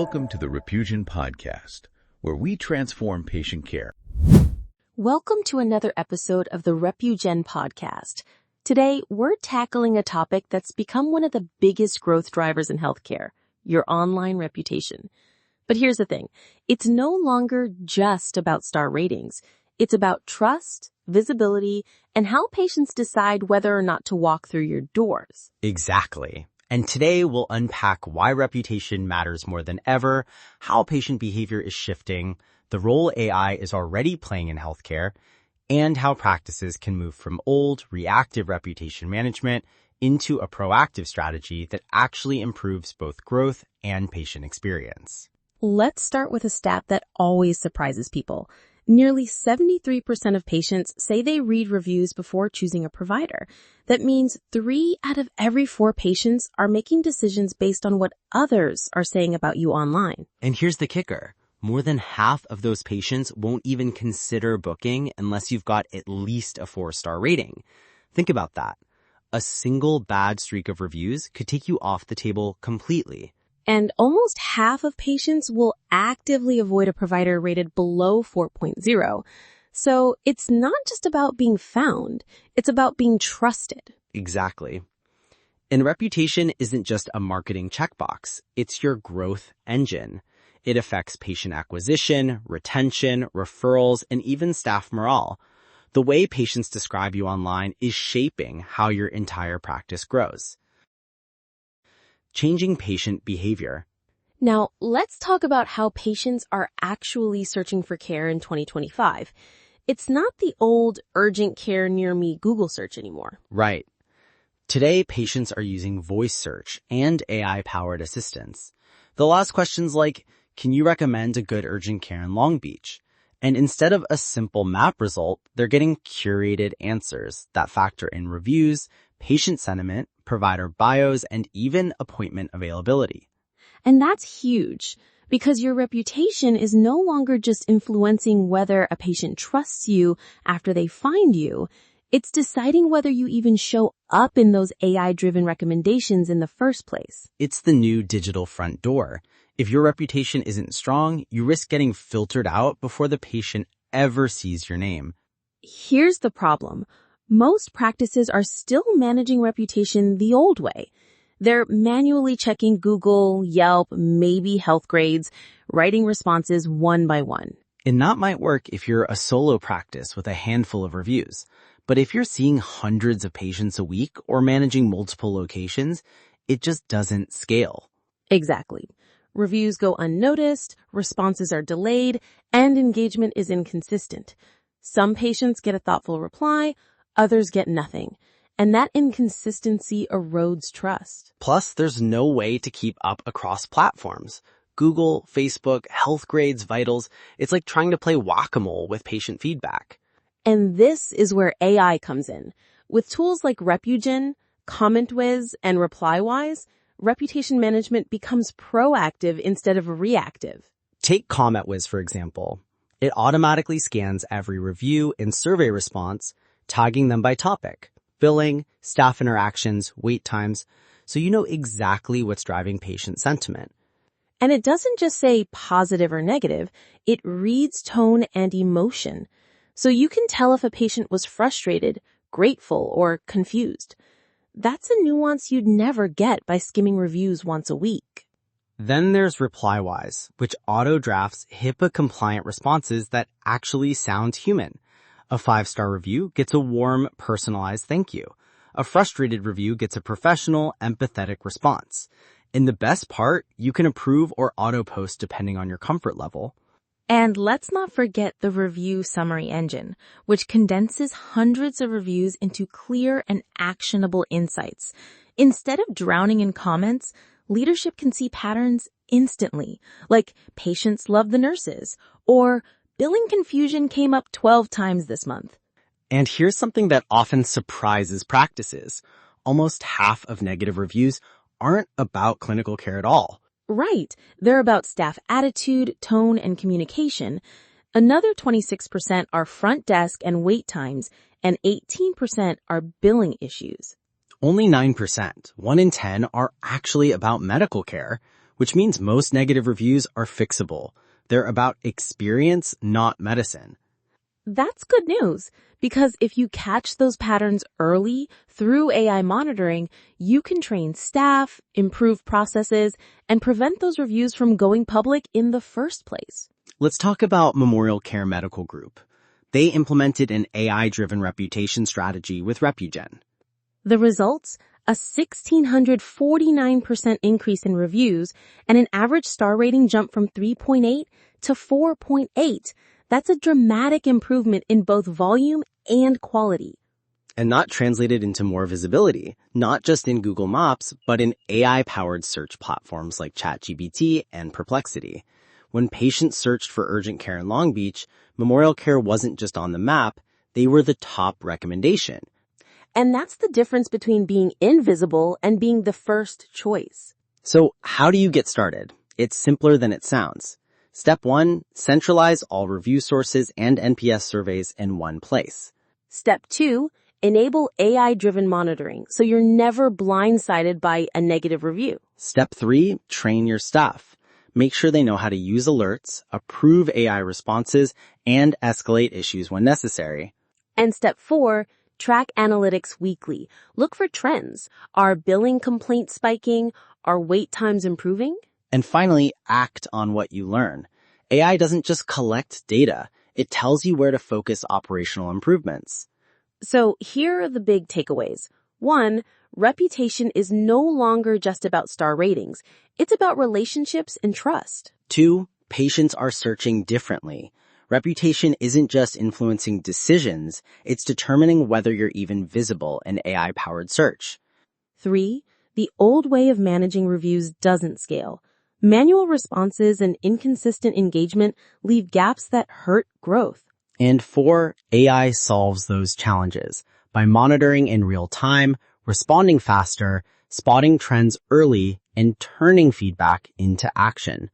Welcome to the Refusion Podcast, where we transform patient care. Welcome to another episode of the Refusion Podcast. Today, we're tackling a topic that's become one of the biggest growth drivers in healthcare, your online reputation. But here's the thing. It's no longer just about star ratings. It's about trust, visibility, and how patients decide whether or not to walk through your doors. Exactly. And today we'll unpack why reputation matters more than ever, how patient behavior is shifting, the role AI is already playing in healthcare, and how practices can move from old, reactive reputation management into a proactive strategy that actually improves both growth and patient experience. Let's start with a stat that always surprises people. Nearly 73% of patients say they read reviews before choosing a provider. That means 3 out of every 4 patients are making decisions based on what others are saying about you online. And here's the kicker. More than half of those patients won't even consider booking unless you've got at least a 4-star rating. Think about that. A single bad streak of reviews could take you off the table completely. And almost half of patients will actively avoid a provider rated below 4.0. So it's not just about being found, it's about being trusted. Exactly. And reputation isn't just a marketing checkbox. It's your growth engine. It affects patient acquisition, retention, referrals, and even staff morale. The way patients describe you online is shaping how your entire practice grows. Changing patient behavior. Now, let's talk about how patients are actually searching for care in 2025. It's not the old urgent care near me Google search anymore. Right. Today, patients are using voice search and AI-powered assistance. They'll ask questions like, can you recommend a good urgent care in Long Beach? And instead of a simple map result, they're getting curated answers that factor in reviews, patient sentiment, provider bios, and even appointment availability. And that's huge because your reputation is no longer just influencing whether a patient trusts you after they find you. It's deciding whether you even show up in those AI-driven recommendations in the first place. It's the new digital front door. If your reputation isn't strong, you risk getting filtered out before the patient ever sees your name. Here's the problem. Most practices are still managing reputation the old way. They're manually checking Google, Yelp, maybe Health Grades, writing responses one by one. And that might work if you're a solo practice with a handful of reviews. But if you're seeing hundreds of patients a week or managing multiple locations, it just doesn't scale. Exactly. Reviews go unnoticed, responses are delayed, and engagement is inconsistent. Some patients get a thoughtful reply, others get nothing. And that inconsistency erodes trust. Plus, there's no way to keep up across platforms. Google, Facebook, Health Grades, Vitals, it's like trying to play whack-a-mole with patient feedback. And this is where AI comes in. With tools like Repugen, CommentWiz, and ReplyWise, reputation management becomes proactive instead of reactive. Take CommentWiz, for example. It automatically scans every review and survey response, tagging them by topic, billing, staff interactions, wait times, so you know exactly what's driving patient sentiment. And it doesn't just say positive or negative, it reads tone and emotion. So you can tell if a patient was frustrated, grateful, or confused. That's a nuance you'd never get by skimming reviews once a week. Then there's ReplyWise, which auto-drafts HIPAA-compliant responses that actually sound human. A 5-star review gets a warm, personalized thank you. A frustrated review gets a professional, empathetic response. And the best part, you can approve or auto-post depending on your comfort level. And let's not forget the review summary engine, which condenses hundreds of reviews into clear and actionable insights. Instead of drowning in comments, leadership can see patterns instantly, like patients love the nurses, or billing confusion came up 12 times this month. And here's something that often surprises practices. Almost half of negative reviews aren't about clinical care at all. Right. They're about staff attitude, tone, and communication. Another 26% are front desk and wait times, and 18% are billing issues. Only 9%, 1 in 10, are actually about medical care, which means most negative reviews are fixable. They're about experience, not medicine. That's good news, because if you catch those patterns early through AI monitoring, you can train staff, improve processes, and prevent those reviews from going public in the first place. Let's talk about Memorial Care Medical Group. They implemented an AI-driven reputation strategy with Repugen. The results? A 1,649% increase in reviews and an average star rating jump from 3.8 to 4.8. That's a dramatic improvement in both volume and quality. And that translated into more visibility, not just in Google Maps, but in AI-powered search platforms like ChatGPT and Perplexity. When patients searched for urgent care in Long Beach, Memorial Care wasn't just on the map, they were the top recommendation. And that's the difference between being invisible and being the first choice. So how do you get started? It's simpler than it sounds. Step 1, centralize all review sources and NPS surveys in one place. Step 2, enable AI-driven monitoring so you're never blindsided by a negative review. Step 3, train your staff. Make sure they know how to use alerts, approve AI responses, and escalate issues when necessary. And step 4, track analytics weekly. Look for trends. Are billing complaints spiking? Are wait times improving? And finally, act on what you learn. AI doesn't just collect data. It tells you where to focus operational improvements. So here are the big takeaways. 1, reputation is no longer just about star ratings. It's about relationships and trust. 2, patients are searching differently. Reputation isn't just influencing decisions, it's determining whether you're even visible in AI-powered search. 3, the old way of managing reviews doesn't scale. Manual responses and inconsistent engagement leave gaps that hurt growth. And 4, AI solves those challenges by monitoring in real time, responding faster, spotting trends early, and turning feedback into action.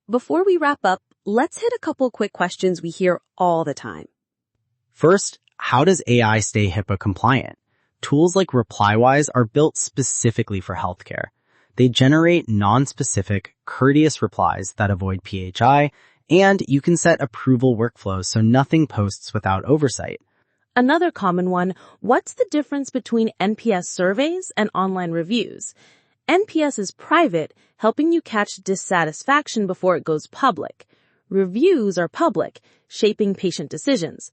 Before we wrap up, let's hit a couple quick questions we hear all the time. First, how does AI stay HIPAA compliant? Tools like ReplyWise are built specifically for healthcare. They generate non-specific, courteous replies that avoid PHI, and you can set approval workflows so nothing posts without oversight. Another common one, what's the difference between NPS surveys and online reviews? NPS is private, helping you catch dissatisfaction before it goes public. Reviews are public, shaping patient decisions.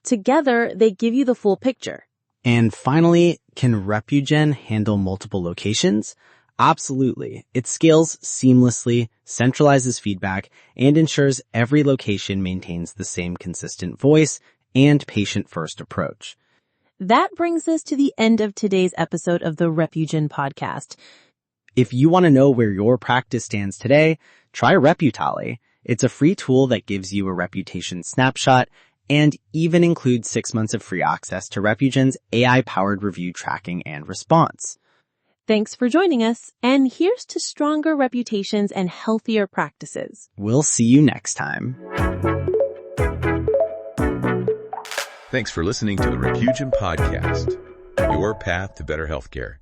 Together, they give you the full picture. And finally, can Repugen handle multiple locations? Absolutely. It scales seamlessly, centralizes feedback, and ensures every location maintains the same consistent voice and patient-first approach. That brings us to the end of today's episode of the Repugen podcast. If you want to know where your practice stands today, try Reputally. It's a free tool that gives you a reputation snapshot and even includes 6 months of free access to Repugen's AI-powered review tracking and response. Thanks for joining us, and here's to stronger reputations and healthier practices. We'll see you next time. Thanks for listening to the Repugen Podcast, your path to better healthcare.